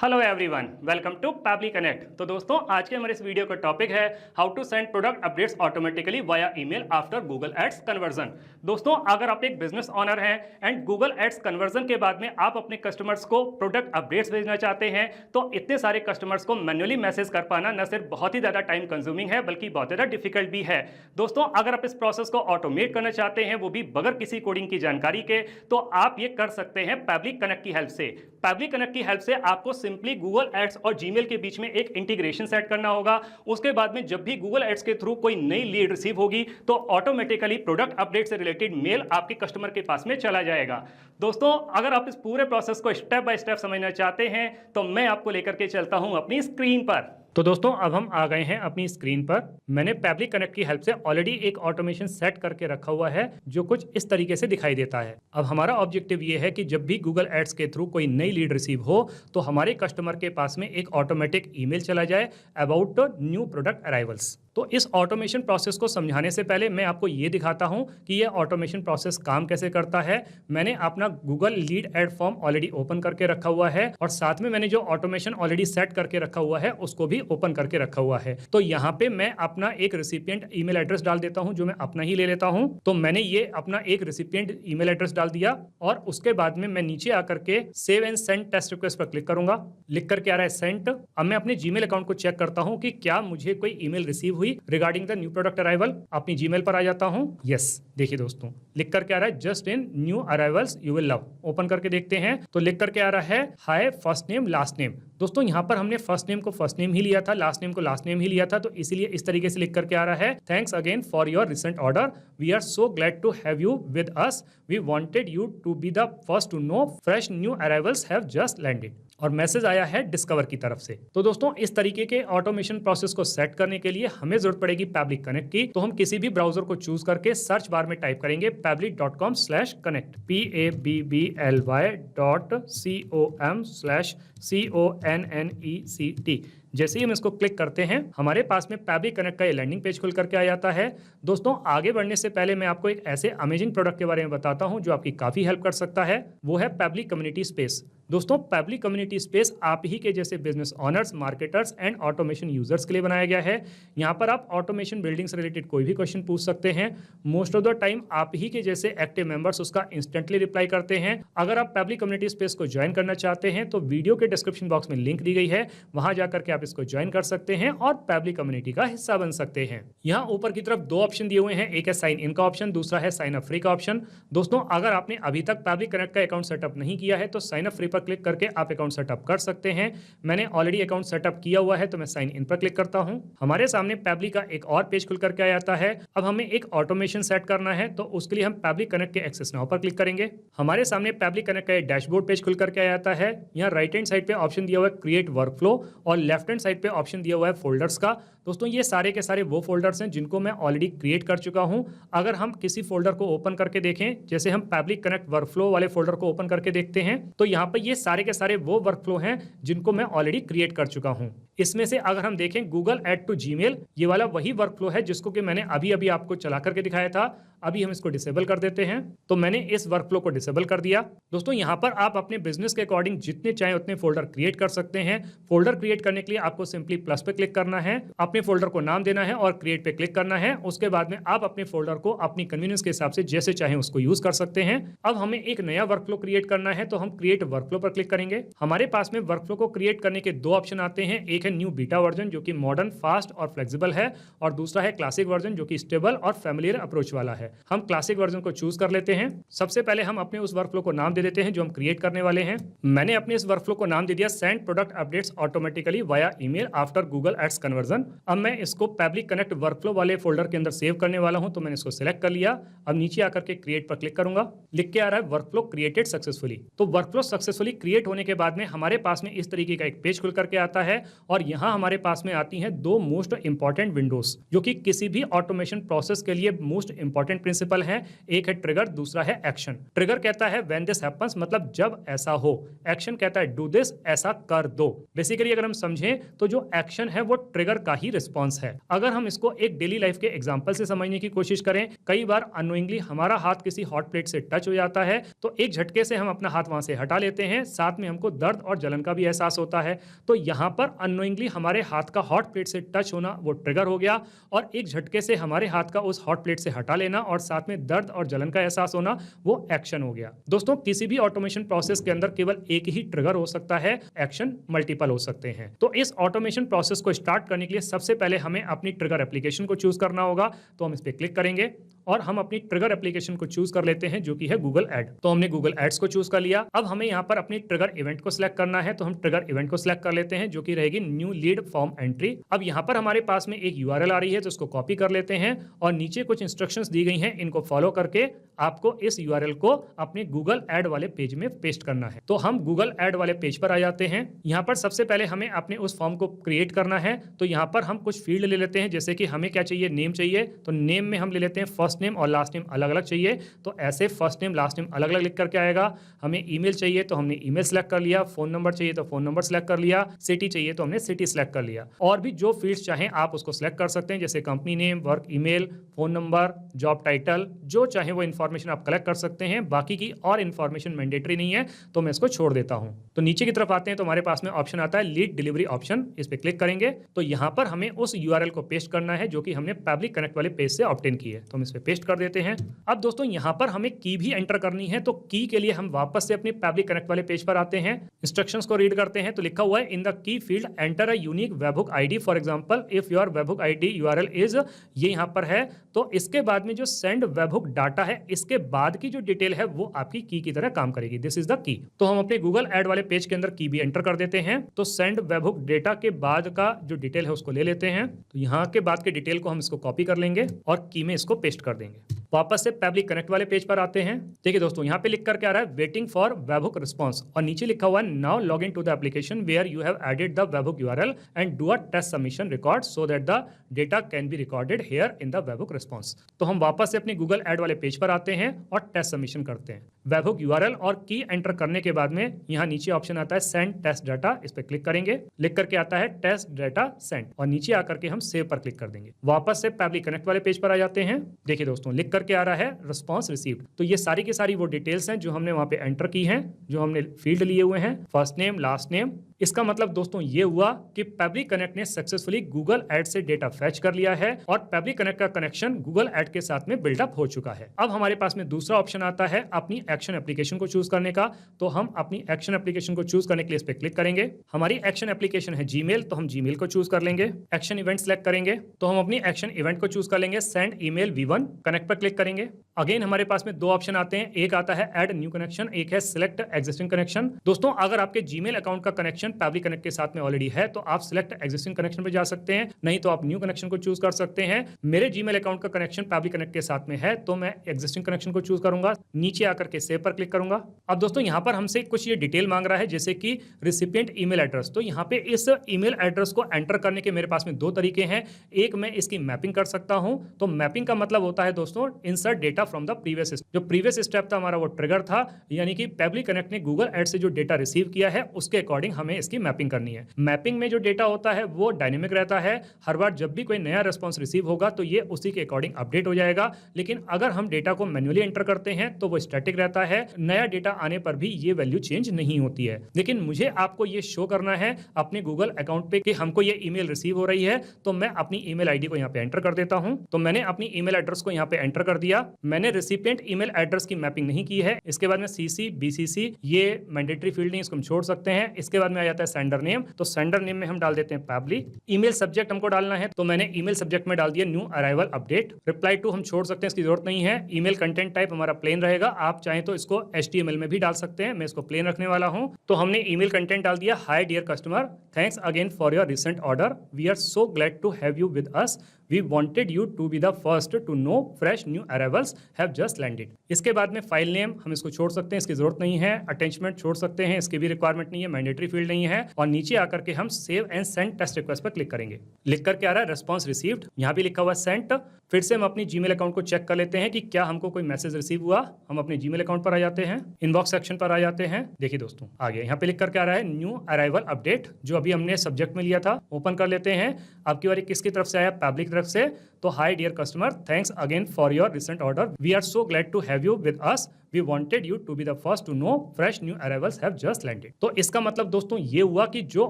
Hello everyone, welcome to Pabbly Connect. तो दोस्तों, आज के हमारे इस वीडियो का टॉपिक है how to send product updates automatically via email after Google Ads conversion. दोस्तों, अगर आप एक बिजनेस ऑनर हैं एंड गूगल एड्स कन्वर्जन के बाद में आप अपने कस्टमर्स को प्रोडक्ट अपडेट्स भेजना चाहते हैं, तो इतने सारे कस्टमर्स को मैन्युअली मैसेज कर पाना न सिर्फ बहुत ही ज़्यादा टाइम कंज्यूमिंग है बल्कि बहुत ज़्यादा डिफिकल्ट भी है। दोस्तों, अगर आप इस प्रोसेस को ऑटोमेट करना चाहते हैं, वो भी बगैर किसी कोडिंग की जानकारी के, तो आप ये कर सकते हैं पैबली कनेक्ट की हेल्प से। पैबली कनेक्ट की हेल्प से आपको सिंपली गूगल एड्स और जीमेल के बीच में एक इंटीग्रेशन सेट करना होगा। उसके बाद में जब भी गूगल एड्स के थ्रू कोई नई लीड रिसीव होगी तो ऑटोमेटिकली प्रोडक्ट अपडेट से रिलेटेड मेल आपके कस्टमर के पास में चला जाएगा। दोस्तों, अगर आप इस पूरे प्रोसेस को स्टेप बाय स्टेप समझना चाहते हैं तो मैं आपको लेकर के चलता हूं अपनी स्क्रीन पर। तो दोस्तों, अब हम आ गए हैं अपनी स्क्रीन पर। मैंने पैबली कनेक्ट की हेल्प से ऑलरेडी एक ऑटोमेशन सेट करके रखा हुआ है जो कुछ इस तरीके से दिखाई देता है। अब हमारा ऑब्जेक्टिव ये है कि जब भी गूगल एड्स के थ्रू कोई नई लीड रिसीव हो तो हमारे कस्टमर के पास में एक ऑटोमेटिक ईमेल चला जाए अबाउट न्यू प्रोडक्ट अराइवल्स। तो इस ऑटोमेशन प्रोसेस को समझाने से पहले मैं आपको ये दिखाता हूं कि ये ऑटोमेशन प्रोसेस काम कैसे करता है। मैंने अपना Google lead add form already open करके रखा हुआ है और साथ में मैंने जो ऑटोमेशन ऑलरेडी सेट करके रखा हुआ है उसको भी ओपन करके रखा हुआ है। तो यहाँ पे मैं अपना एक रिसिपिएंट ईमेल एड्रेस डाल देता हूँ, जो मैं अपना ही ले लेता हूँ। तो मैंने ये अपना एक रिसिपिएंट ईमेल एड्रेस डाल दिया और उसके बाद में मैं नीचे आकर के save and send test request पर क्लिक करूंगा। लिख करके आ रहा है सेंट। अब मैं अपने जीमेल अकाउंट को चेक करता हूँ कि क्या मुझे कोई ईमेल रिसीव हुई regarding the new product arrival. अपनी जीमेल पर आ जाता हूं। यस, देखिए दोस्तों, लिख करके आ रहा है just in new arrivals you will love. Open करके देखते हैं तो लिख करके आ रहा है हाय फर्स्ट नेम लास्ट नेम। दोस्तों, यहां पर हमने फर्स्ट नेम को फर्स्ट नेम ही लिया था, लास्ट नेम को लास्ट नेम ही लिया था, तो इसीलिए इस तरीके से लिख करके आ रहा है thanks again for your recent order, we are so glad to have you with us, we wanted you to be the first to know fresh new arrivals have just landed. और मैसेज आया है discover की तरफ से। तो दोस्तों, इस तरीके के ऑटोमेशन प्रोसेस को सेट करने के लिए हमें जरूरत पड़ेगी पैबली कनेक्ट की। तो हम किसी भी ब्राउजर को चूज करके सर्च बार में टाइप करेंगे pably.com/connect pabby.com/connect। जैसे ही हम इसको क्लिक करते हैं हमारे पास में पैबली कनेक्ट का ये लैंडिंग पेज खुल करके आ जाता है। दोस्तों, आगे बढ़ने से पहले मैं आपको एक ऐसे अमेजिंग प्रोडक्ट के बारे में बताता हूं जो आपकी काफी हेल्प कर सकता है। वो है पैबली कम्युनिटी स्पेस। दोस्तों, पैबली कम्युनिटी स्पेस आप ही के जैसे business honours, marketers and automation users के लिए बनाया गया है। यहाँ पर आप ऑटोमेशन बिल्डिंग से रिलेटेड कोई भी क्वेश्चन पूछ सकते हैं। मोस्ट ऑफ द टाइम आप ही के जैसे एक्टिव मेंबर्स उसका इंस्टेंटली रिप्लाई करते हैं। अगर आप पैबली कम्युनिटी स्पेस को ज्वाइन करना चाहते हैं तो वीडियो के डिस्क्रिप्शन बॉक्स में लिंक दी गई है, वहां जाकर के आप इसको ज्वाइन कर सकते हैं और पैबली कम्युनिटी का हिस्सा बन सकते हैं। यहाँ ऊपर की तरफ दो ऑप्शन दिए हुए हैं, एक है साइन इन का ऑप्शन, दूसरा है साइन अप फ्री का ऑप्शन। दोस्तों, अगर आपने अभी तक पैबली कनेक्ट का अकाउंट सेटअप नहीं किया है तो साइन अप फ्री पर क्लिक करके आप अकाउंट सेटअप कर सकते हैं। मैंने ऑलरेडी अकाउंट सेटअप किया हुआ है तो मैं साइन इन पर क्लिक करता हूं। हमारे सामने पैबली का एक और पेज खुल करके आ जाता है। अब हमें एक ऑटोमेशन सेट करना है तो उसके लिए हम पैबली कनेक्ट के एक्सेस नाउ पर क्लिक करेंगे। हमारे सामने पैबली कनेक्ट का डैशबोर्ड पेज खुल करके आ जाता है। यहाँ राइट हैंड साइड पे ऑप्शन दिया हुआ है क्रिएट वर्कफ्लो और लेफ्ट हैंड साइड पे ऑप्शन दिया हुआ है फोल्डर्स का। दोस्तों, ये सारे के सारे वो फोल्डर्स हैं जिनको मैं ऑलरेडी क्रिएट कर चुका हूं। अगर हम किसी फोल्डर को ओपन करके देखें, जैसे हम पैबली कनेक्ट वर्कफ्लो वाले फोल्डर को ओपन करके देखते हैं तो यहाँ पर ये सारे के सारे वो वर्कफ्लो हैं जिनको मैं ऑलरेडी क्रिएट कर चुका हूं। इसमें से अगर हम देखें गूगल एड टू जीमेल, ये वाला वही वर्कफ्लो है जिसको कि मैंने अभी अभी आपको चला करके दिखाया था। अभी हम इसको डिसेबल कर देते हैं। तो मैंने इस वर्कफ्लो को डिसेबल कर दिया। दोस्तों, यहाँ पर आप अपने बिजनेस के अकॉर्डिंग जितने चाहे उतने फोल्डर क्रिएट कर सकते हैं। फोल्डर क्रिएट करने के लिए आपको सिंपली प्लस पे क्लिक करना है, अपने फोल्डर को नाम देना है और क्रिएट पे क्लिक करना है। उसके बाद में आप अपने फोल्डर को अपनी कन्वीनियंस के हिसाब से जैसे चाहे उसको यूज कर सकते हैं। अब हमें एक नया वर्कफ्लो क्रिएट करना है तो हम क्रिएट वर्कफ्लो पर क्लिक करेंगे। हमारे पास में वर्कफ्लो को क्रिएट करने के दो ऑप्शन आते हैं, एक है न्यू बीटा वर्जन जो कि मॉडर्न, फास्ट और फ्लेक्सिबल है, और दूसरा है क्लासिक वर्जन जो कि स्टेबल और फैमिलियर अप्रोच वाला है। हम क्लासिक वर्जन को चूज कर लेते हैं। सबसे पहले हम अपने उस वर्कफ्लो को नाम दे देते हैं जो हम क्रिएट करने वाले हैं। मैंने अपने इस वर्कफ्लो को नाम दे दिया send product updates automatically via email after Google Ads conversion. अब मैं इसको पैबली कनेक्ट वर्कफ्लो वाले फोल्डर के अंदर सेव करने वाला हूं, तो मैंने इसको सिलेक्ट कर लिया। अब नीचे आकर के क्रिएट पर क्लिक करूंगा। लिख के आ रहा है वर्कफ्लो क्रिएटेड सक्सेसफुली। तो वर्कफ्लो सक्सेसफुली क्रिएट होने के बाद में हमारे पास में इस तरीके का एक पेज खुल करके आता है और यहाँ हमारे पास में आती हैं दो मोस्ट इंपॉर्टेंट विंडोज जो कि किसी भी ऑटोमेशन प्रोसेस के लिए मोस्ट इंपॉर्टेंट प्रिंसिपल है। एक है ट्रिगर, दूसरा है एक्शन। ट्रिगर कहता है व्हेन दिस हैपेंस, मतलब जब ऐसा हो। एक्शन कहता है डू दिस, ऐसा कर दो। बेसिकली अगर हम समझें तो जो एक्शन है वो ट्रिगर का ही रिस्पॉन्स है। अगर हम इसको एक डेली लाइफ के एग्जाम्पल से समझने की कोशिश करें, कई बार अनोइंगली हमारा हाथ किसी हॉट प्लेट से टच हो जाता है, तो एक झटके से हम अपना हाथ वहां से हटा लेते हैं, साथ में हमको दर्द और जलन का भी एहसास होता है। तो यहां पर अनोइंगली हमारे हाथ का हॉट प्लेट से टच होना वो ट्रिगर हो गया, और एक झटके से हमारे हाथ का उस हॉट प्लेट से हटा लेना और साथ में दर्द और जलन का एहसास होना वो एक्शन हो गया। दोस्तों, किसी भी ऑटोमेशन प्रोसेस के अंदर केवल एक ही ट्रिगर हो सकता है, एक्शन मल्टीपल हो सकते हैं। तो इस ऑटोमेशन प्रोसेस को स्टार्ट करने के लिए सबसे पहले हमें अपनी ट्रिगर एप्लीकेशन को चूज करना होगा। तो हम इस पर क्लिक करेंगे और हम अपनी ट्रिगर एप्लीकेशन को चूज कर लेते हैं, जो कि है गूगल एड। तो हमने गूगल एड्स को चूज कर लिया। अब हमें यहाँ पर अपनी ट्रिगर इवेंट को सिलेक्ट करना है, तो हम ट्रिगर इवेंट को सिलेक्ट कर लेते हैं, जो कि रहेगी न्यू लीड फॉर्म एंट्री। अब यहाँ पर हमारे पास में एक यूआरएल आ रही है, तो उसको कॉपी कर लेते हैं और नीचे कुछ इंस्ट्रक्शंस दी गई हैं, इनको फॉलो करके आपको इस यूआरएल को अपने गूगल एड वाले पेज में पेस्ट करना है। तो हम गूगल एड वाले पेज पर आ जाते हैं। यहाँ पर सबसे पहले हमें अपने उस फॉर्म को क्रिएट करना है। तो यहाँ पर हम कुछ फील्ड ले लेते हैं, जैसे कि हमें क्या चाहिए, नेम चाहिए। तो नेम में हम ले लेते हैं फर्स्ट नेम और लास्ट नेम अलग अलग चाहिए, तो ऐसे फर्स्ट नेम लास्ट नेम अलग अलग लिख करके आएगा। हमें ईमेल चाहिए तो हमने ईमेल सेलेक्ट कर लिया, फोन नंबर चाहिए तो फोन नंबर सेलेक्ट कर लिया, सिटी चाहिए तो हमने सिटी सेलेक्ट कर लिया। और भी जो फील्ड्स चाहें आप उसको सेलेक्ट कर सकते हैं, जैसे company name, work email, phone number, job title, जो चाहे वो इन्फॉर्मेशन आप कलेक्ट कर सकते हैं। बाकी की और इन्फॉर्मेशन मैंडेटरी नहीं है, तो मैं इसको छोड़ देता हूं। तो नीचे की तरफ आते हैं तो हमारे पास में ऑप्शन आता है लीड डिलीवरी ऑप्शन, इस पे क्लिक करेंगे तो यहां पर हमें उस यूआरएल को पेस्ट करना है, जो कि हमने पब्लिक कनेक्ट वाले पेज से ऑब्टेन की है। तो हम इस पे पेस्ट कर देते हैं। अब दोस्तों यहां पर हमें की भी एंटर करनी है, तो की के लिए हम वापस से अपने पब्लिक कनेक्ट वाले पेज पर आते हैं, इंस्ट्रक्शंस को रीड करते हैं। तो लिखा हुआ है in the key field enter a unique webhook ID, for example if your webhook ID URL is, ये यहां पर है। तो इसके बाद में जो सेंड वेबहुक डाटा है, इसके बाद की जो डिटेल है वो आपकी की तरह काम करेगी। This is the key. तो हम अपने गूगल एड वाले पेज के अंदर की भी एंटर कर देते हैं। तो सेंड वेबहुक डेटा के बाद का जो डिटेल है उसको ले लेते हैं। तो यहाँ के बाद के डिटेल को हम इसको कॉपी कर लेंगे और की में इसको पेस्ट कर देंगे। वापस से पब्लिक कनेक्ट वाले पेज पर आते हैं। देखिए दोस्तों, यहाँ पे लिख करके आ रहा है वेटिंग फॉर वेबहुक रिस्पांस, और नीचे लिखा हुआ है now log in to the application where you have added the webhook URL and do a test submission record so that the data can be recorded here in the webhook response. तो हम वापस से अपने Google ad वाले page पर आते हैं और टेस्ट सबमिशन करते हैं। वेबहुक यूआरएल और की एंटर करने के बाद में यहाँ नीचे ऑप्शन आता है सेंड टेस्ट डाटा, इस पर क्लिक करेंगे। लिख करके आता है टेस्ट डाटा सेंड, और नीचे आकर के हम सेव पर क्लिक कर देंगे। वापस से पब्लिक कनेक्ट वाले पेज पर आ जाते हैं। देखिए दोस्तों, लिख करके आ रहा है रिस्पांस रिसीव्ड। तो ये सारी की सारी वो डिटेल्स हैं जो हमने वहां पे एंटर की हैं, जो हमने फील्ड लिए हुए हैं, फर्स्ट नेम, लास्ट नेम। इसका मतलब दोस्तों ये हुआ कि पब्लिक कनेक्ट ने सक्सेसफुली गूगल एड से डेटा फैच कर लिया है और पब्लिक कनेक्ट का कनेक्शन गूगल एड के साथ में बिल्डअप हो चुका है। अब हमारे पास में दूसरा ऑप्शन आता है अपनी एक्शन एप्लीकेशन को चूज करने का। तो हम अपनी एक्शन एप्लीकेशन को चूज करने के लिए इस पे क्लिक करेंगे। हमारी एक्शन एप्लीकेशन है जीमेल, तो हम जीमेल को चूज कर लेंगे। एक्शन इवेंट सेलेक्ट करेंगे तो हम अपनी एक्शन इवेंट को चूज कर लेंगे, सेंड ईमेल V1। कनेक्ट पर क्लिक करेंगे। अगेन हमारे पास में दो ऑप्शन आते हैं, एक आता है ऐड न्यू कनेक्शन, एक है सिलेक्ट एग्जिस्टिंग कनेक्शन। दोस्तों, अगर आपके जीमेल अकाउंट का कनेक्शन पब्लिक कनेक्ट के साथ में ऑलरेडी है तो आप सिलेक्ट एग्जिस्टिंग कनेक्शन पे जा सकते हैं, नहीं तो आप न्यू कनेक्शन को चूज कर सकते हैं। मेरे जीमेल अकाउंट का कनेक्शन पब्लिक कनेक्ट के साथ में है, तो मैं एग्जिस्टिंग कनेक्शन को चूज करूंगा। नीचे आकर के सेव पर क्लिक करूंगा। अब दोस्तों यहाँ पर हमसे कुछ ये डिटेल मांग रहा है, जैसे कि रिसिपिएंट ईमेल एड्रेस। तो यहाँ पे इस ईमेल एड्रेस को एंटर करने के मेरे पास में दो तरीके हैं। एक, मैं इसकी मैपिंग कर सकता हूं। तो मैपिंग का मतलब होता है दोस्तों insert data from the previous. जो प्रीवियस स्टेप था हमारा वो ट्रिगर था, यानी कि पब्लिक कनेक्ट ने गूगल एड से जो डेटा रिसीव किया है उसके अकॉर्डिंग हमें इसकी मैपिंग करनी है। मैपिंग में जो डेटा होता है वो डायनेमिक रहता है, हर बार जब भी कोई नया रिस्पॉन्स रिसीव होगा तो ये उसी के अकॉर्डिंग अपडेट हो जाएगा। लेकिन अगर हम डेटा को मैन्युअली एंटर करते हैं तो वो स्टैटिक रहता है, नया डेटा आने पर भी ये वैल्यू चेंज नहीं होती है। लेकिन मुझे आपको ये शो करना है अपने गूगल अकाउंट पे कि हमको ये ईमेल रिसीव हो रही है, तो मैं अपनी ईमेल आईडी को यहाँ पे एंटर कर देता हूँ। तो मैंने अपनी ईमेल एड्रेस को यहाँ पे एंटर कर दिया। मैंने रिसिपिएंट ईमेल एड्रेस की मैपिंग नहीं की है। इसके बाद में सीसी बीसीसी ये मैंडेटरी फील्ड नहीं, इसको हम छोड़ सकते हैं। इसके बाद में आ जाता है सेंडर नेम। तो सेंडर नेम में हम डाल देते हैं पब्लिक। ईमेल सब्जेक्ट हमको डालना है, तो मैंने ईमेल सब्जेक्ट में डाल दिया new arrival update. Reply to हम छोड़ सकते हैं, इसकी जरूरत नहीं है। ईमेल कंटेंट टाइप हमारा प्लेन रहेगा, आप चाहें तो इसको HTML में भी डाल सकते हैं, मैं इसको प्लेन रखने वाला हूं। तो हमने ईमेल कंटेंट डाल दिया, hi dear customer, thanks again for your recent order, we are so glad to have you with us, we wanted you to be the first to know fresh new arrivals have just landed. इसके बाद में file name हम इसको छोड़ सकते हैं, इसकी जरूरत नहीं है। अटैचमेंट छोड़ सकते हैं, इसकी भी रिक्वायरमेंट नहीं है, मैंडेटरी फील्ड नहीं है। और नीचे आकर के हम save and send test request पर क्लिक करेंगे। लिख करके आ रहा है रिस्पॉन्स रिसीव्ड, यहाँ भी लिखा हुआ सेंट। फिर से हम अपनी जीमेल अकाउंट को चेक कर लेते हैं कि क्या हमको कोई मैसेज रिसीव हुआ। हम अपने जीमेल अकाउंट पर आ जाते हैं, इनबॉक्स सेक्शन पर आ जाते हैं। देखिए दोस्तों आ गया, यहाँ पे लिख करके आ रहा है न्यू अराइवल अपडेट, जो अभी हमने सब्जेक्ट में लिया था। ओपन कर लेते हैं। आपकी बारी किसकी तरफ से आया? पब्लिक तरफ से। तो hi dear customer, thanks again for your recent order, we are so glad to have you with us, we wanted you to be the first to know fresh new arrivals have just landed. तो इसका मतलब दोस्तों ये हुआ कि जो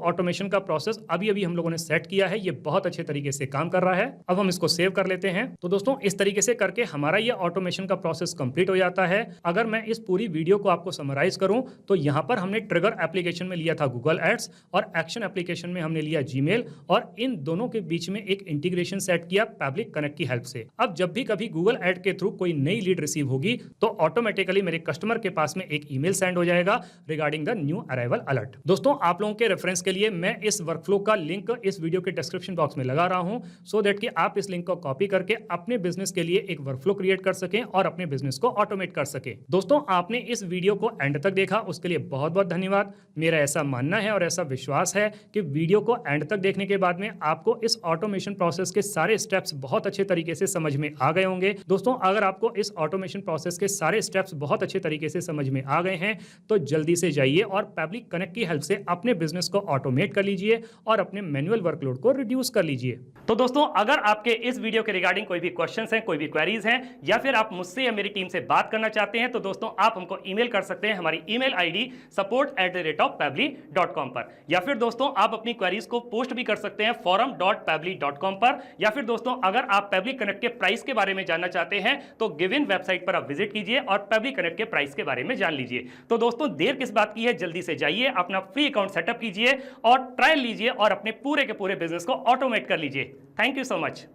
automation का process अभी अभी हम लोगों ने सेट किया है, ये बहुत अच्छे तरीके से काम कर रहा है। अब हम इसको सेव कर लेते हैं। तो दोस्तों इस तरीके से करके हमारा ये ऑटोमेशन का प्रोसेस कंप्लीट हो जाता है। अगर मैं इस पूरी वीडियो को आपको समराइज करूं तो यहाँ पर हमने ट्रिगर एप्लीकेशन में लिया था गूगल एड्स, और एक्शन एप्लीकेशन में हमने लिया जीमेल, और इन दोनों के बीच में एक इंटीग्रेशन सेट किया पब्लिक कनेक्ट की हेल्प से। अब जब भी कभी गूगल एड के थ्रू कोई नई लीड रिसीव होगी तो ऑटोमेटिकली मेरे कस्टमर के पास में एक ईमेल सेंड हो जाएगा regarding the new arrival alert. दोस्तों आप लोगों के रेफरेंस के लिए मैं इस वर्कफ्लो का लिंक इस वीडियो के डिस्क्रिप्शन बॉक्स में लगा रहा हूं, सो दैट कि आप इस लिंक को कॉपी करके अपने बिजनेस के लिए एक वर्कफ्लो क्रिएट कर सकें और अपने बिजनेस को ऑटोमेट कर सकें। दोस्तों आपने इस वीडियो को एंड तक देखा, उसके लिए बहुत बहुत धन्यवाद। मेरा ऐसा मानना है और ऐसा विश्वास है कि वीडियो को एंड तक देखने के बाद में आपको इस ऑटोमेशन प्रोसेस के सारे स्टेप्स बहुत अच्छे तरीके से समझ में आ गए होंगे। दोस्तों अगर आपको इस ऑटोमेशन प्रोसेस के सारे स्टेप्स बहुत अच्छे तरीके से समझ में आ गए हैं तो जल्दी से जाइए और पब्लिक कनेक्ट की हेल्प से अपने बिजनेस को ऑटोमेट कर लीजिए और अपने मैनुअल वर्कलोड को रिड्यूस कर लीजिए। तो दोस्तों अगर आपके इस वीडियो के रिगार्डिंग कोई भी क्वेश्चंस हैं, कोई भी क्वेरीज हैं, या फिर आप मुझसे या मेरी टीम से बात करना चाहते हैं तो दोस्तों आप हमको ईमेल कर सकते हैं हमारी ईमेल आईडी support@pably.com पर, या फिर दोस्तों आप अपनी क्वेरीज को पोस्ट भी कर सकते हैं forum.pably.com पर, या फिर दोस्तों अगर आप पब्लिक कनेक्ट के प्राइस के बारे में जानना चाहते हैं तो गिवन वेबसाइट पर आप विजिट कीजिए और पब्लिक कनेक्ट के प्राइस के बारे में जान लीजिए। तो दोस्तों देर किस बात की है, जल्दी से जाइए, अपना फ्री अकाउंट सेटअप कीजिए और ट्रायल लीजिए और अपने पूरे के पूरे बिजनेस को ऑटोमेट कर लीजिए। Thank you so much.